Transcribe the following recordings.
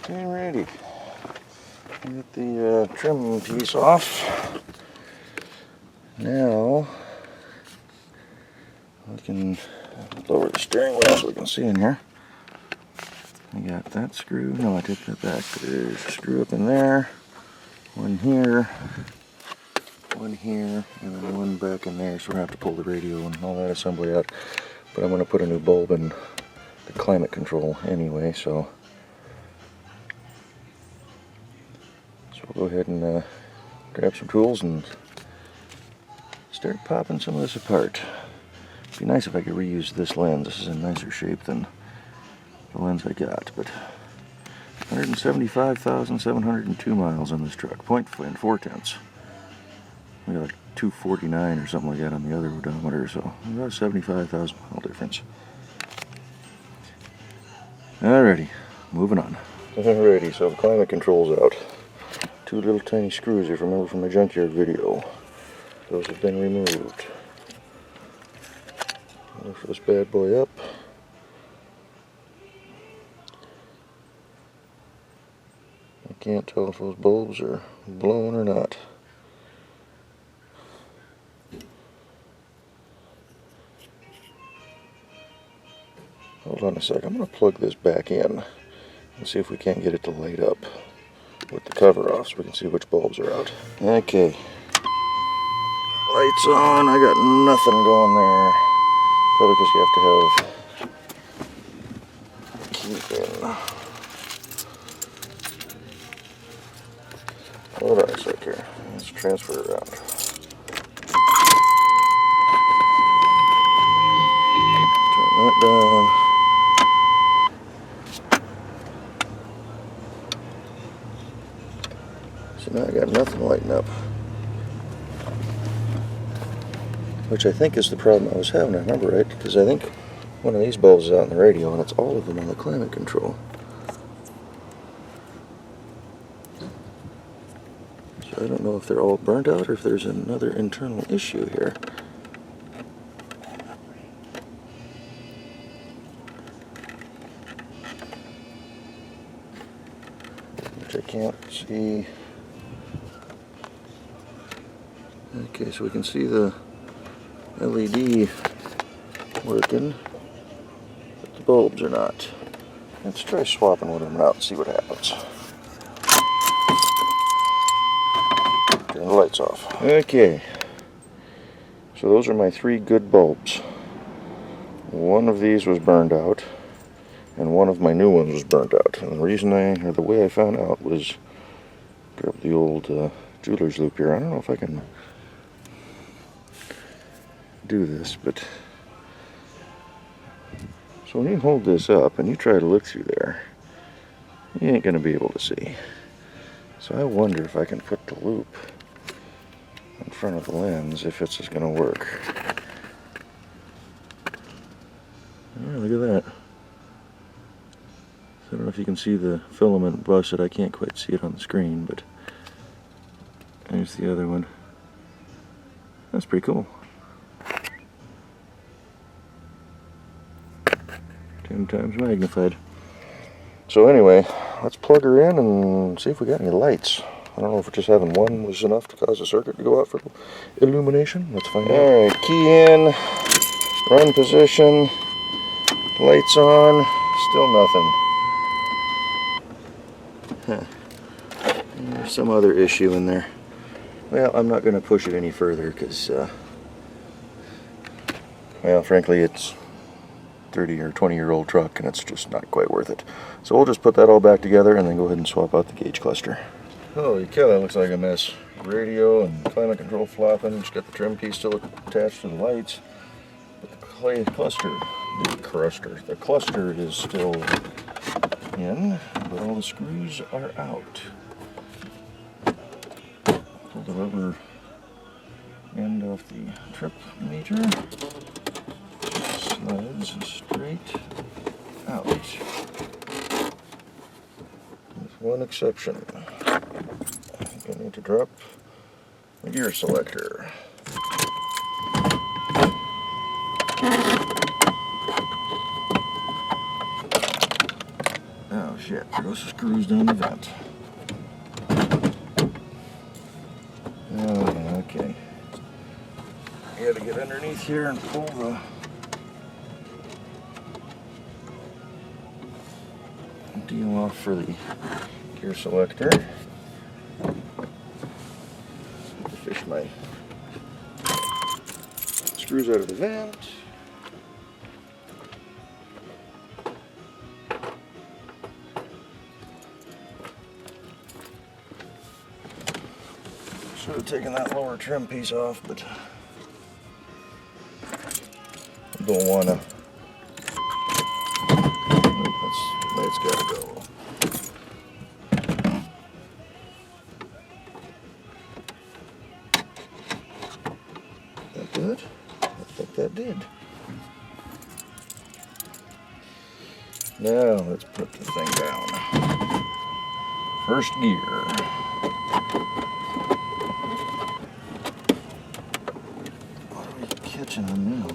Alrighty. Get the trim piece off. Now we can lower the steering wheel so we can see in here. I got that screw. No, I take that back. There's a screw up in there. One here. One here. And then one back in there. So we have to pull the radio and all that assembly out. But I'm going to put a new bulb in the climate control anyway. So we'll go ahead and grab some tools and start popping some of this apart. It'd be nice if I could reuse this lens. This is in nicer shape than the lens I got, but 175,702 miles on this truck, 0.4. We got like 249 or something like that on the other odometer, so about 75,000 mile difference. Alrighty, moving on. Alrighty, so the climate control's out. Two little tiny screws, if you remember from my junkyard video. Those have been removed. Lift this bad boy up. I can't tell if those bulbs are blown or not. Hold on a sec, I'm going to plug this back in and see if we can't get it to light up with the cover off so we can see which bulbs are out. Okay. Lights on, I got nothing going there. Probably because you have to have key in. Hold on a sec here. Let's transfer it around. Turn that down. So now I got nothing lighting up. Which I think is the problem I was having, I remember right, because I think one of these bulbs is out in the radio and it's all of them on the climate control. So I don't know if they're all burnt out or if there's another internal issue here. Which I can't see. Okay, so we can see the LED working, but the bulbs are not. Let's try swapping one of them out and see what happens. Turn the lights off. Okay, so those are my three good bulbs. One of these was burned out, and one of my new ones was burnt out. And the reason the way I found out was grab the old jeweler's loop here. I don't know if I can do this, but so when you hold this up and you try to look through there, you ain't gonna be able to see. So I wonder if I can put the loop in front of the lens, if it's just gonna work. Yeah, look at that. So I don't know if you can see the filament busted. I can't quite see it on the screen, but there's the other one. That's pretty cool. 10 times magnified. So anyway, let's plug her in and see if we got any lights. I don't know if just having one was enough to cause the circuit to go out for illumination. Let's find out. Alright, key in, run position, lights on, still nothing. Huh. There's some other issue in there. Well, I'm not going to push it any further because, well, frankly, it's 30 or 20-year-old truck and it's just not quite worth it. So we'll just put that all back together and then go ahead and swap out the gauge cluster. Holy cow, that looks like a mess. Radio and climate control flopping. Just got the trim piece still attached to the lights. But the cluster is still in, but all the screws are out. Pull the rubber end off the trip meter. Slides straight out. With one exception. I think I need to drop the gear selector. Oh shit, there goes the screws down the vent. Oh yeah, okay. You gotta get underneath here and pull the deal off for the gear selector. Fish my screws out of the vent. Should have taken that lower trim piece off, but I don't want to. That's got to go. That good? I think that did. Now let's put the thing down. First gear. What are we catching on now?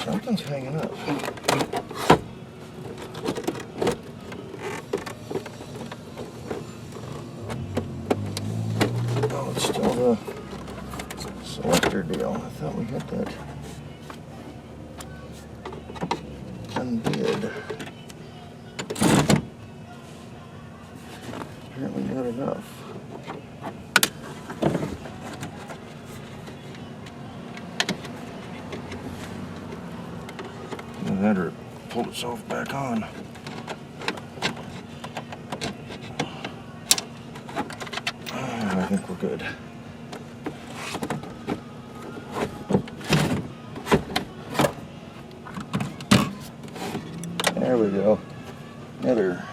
Something's hanging up. Oh, it's still the selector deal. I thought we had that undid. Apparently not enough. That or it pulled itself back on. I think we're good. There we go. Another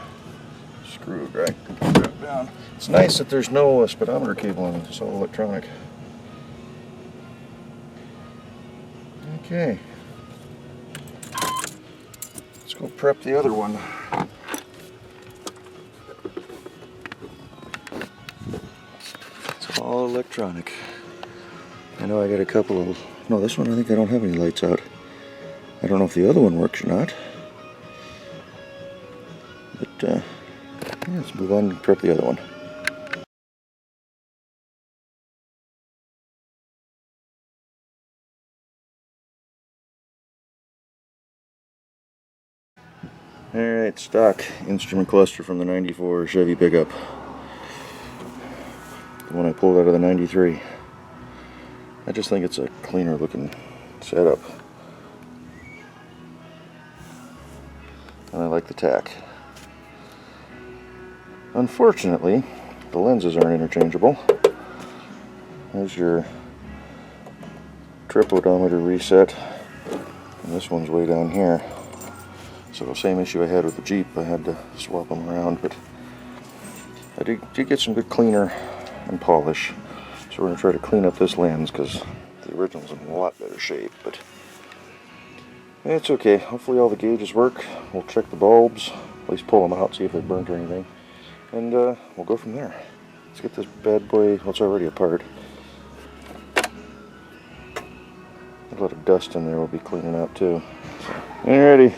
screw drag down. It's nice that there's no speedometer cable on it. It's all electronic. Okay. Let's go prep the other one. It's all electronic. I know I got a couple of... No, this one I think I don't have any lights out. I don't know if the other one works or not. But, yeah, let's move on and prep the other one. Alright, stock instrument cluster from the 94 Chevy pickup. The one I pulled out of the 93. I just think it's a cleaner looking setup. And I like the tack. Unfortunately, the lenses aren't interchangeable. There's your trip odometer reset. And this one's way down here. So same issue I had with the Jeep, I had to swap them around, but I did get some good cleaner and polish. So we're going to try to clean up this lens because the original's in a lot better shape, but it's okay. Hopefully all the gauges work. We'll check the bulbs, at least pull them out, see if they burnt or anything, and we'll go from there. Let's get this bad boy, well, it's already apart. A lot of dust in there we'll be cleaning out too. Alrighty.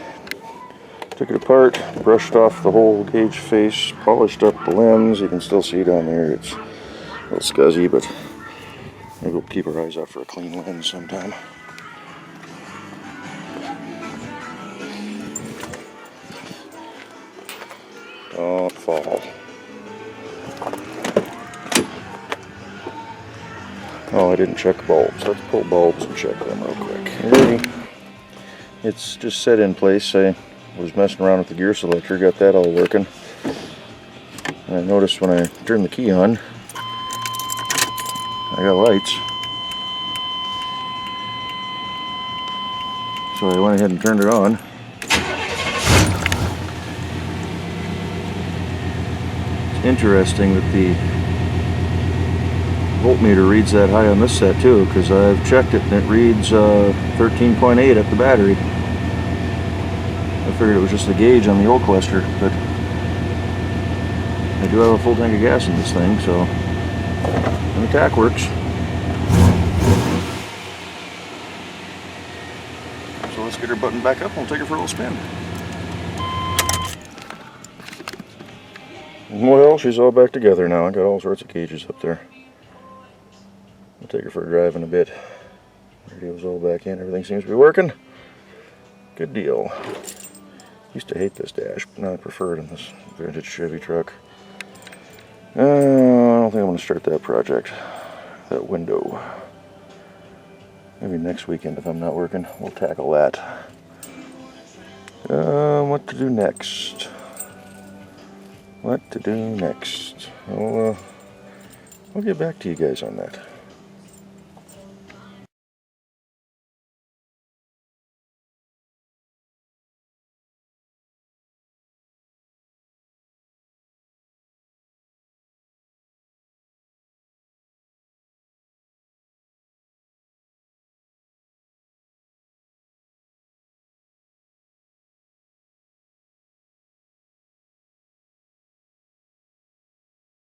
Took it apart, brushed off the whole gauge face, polished up the lens. You can still see down there it's a little scuzzy, but maybe we'll keep our eyes out for a clean lens sometime. Don't fall. Oh, I didn't check bulbs. Let's pull bulbs and check them real quick. Ready? It's just set in place. I was messing around with the gear selector, got that all working. And I noticed when I turned the key on, I got lights. So I went ahead and turned it on. It's interesting that the voltmeter reads that high on this set too, because I've checked it and it reads 13.8 at the battery. I figured it was just the gauge on the old cluster, but I do have a full tank of gas in this thing, so and the tach works. So let's get her buttoned back up and we'll take her for a little spin. Well, she's all back together now. I got all sorts of gauges up there. I'll take her for a drive in a bit. Radio's all back in. Everything seems to be working. Good deal. Used to hate this dash, but now I prefer it in this vintage Chevy truck. I don't think I'm going to start that project. That window. Maybe next weekend if I'm not working, we'll tackle that. What to do next? What to do next? I'll get back to you guys on that.